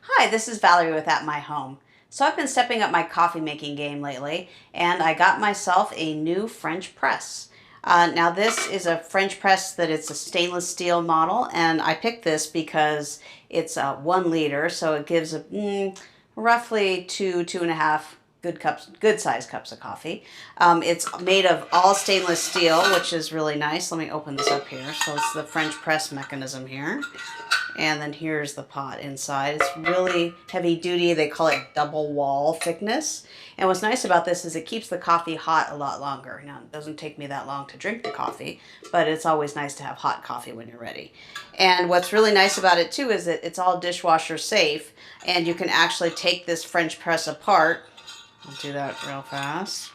Hi, this is Valerie with At My Home. So I've been stepping up my coffee making game lately, and I got myself a new French press. Now this is a French press that it's a stainless steel model, and I picked this because it's 1 liter, so it gives roughly two and a half good sized cups of coffee. It's made of all stainless steel, which is really nice. Let me open this up here. So it's the French press mechanism here. And then here's the pot inside. It's really heavy duty. They call it double wall thickness. And what's nice about this is it keeps the coffee hot a lot longer. Now, it doesn't take me that long to drink the coffee, but it's always nice to have hot coffee when you're ready. And what's really nice about it too is that it's all dishwasher safe, and you can actually take this French press apart. I'll do that real fast.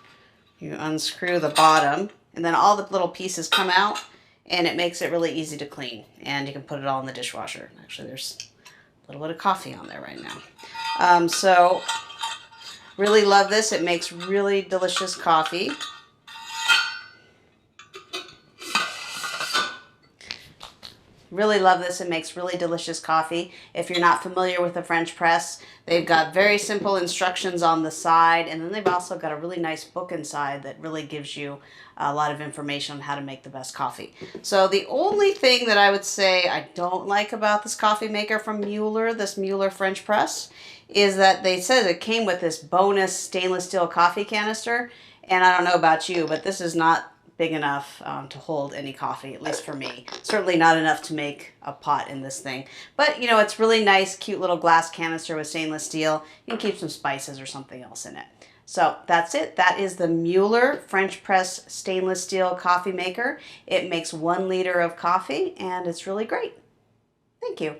You unscrew the bottom, and then all the little pieces come out, and it makes it really easy to clean, and you can put it all in the dishwasher. Actually, there's a little bit of coffee on there right now. So really love this. It makes really delicious coffee. Really love this. It makes really delicious coffee. If you're not familiar with the French press, they've got very simple instructions on the side, and then they've also got a really nice book inside that really gives you a lot of information on how to make the best coffee. So the only thing that I would say I don't like about this coffee maker from Mueller, this Mueller French press, is that they said it came with this bonus stainless steel coffee canister, and I don't know about you, but this is not big enough to hold any coffee, at least for me. Certainly not enough to make a pot in this thing. But, you know, it's really nice, cute little glass canister with stainless steel. You can keep some spices or something else in it. So that's it. That is the Mueller French press stainless steel coffee maker. It makes 1 liter of coffee, and it's really great. Thank you.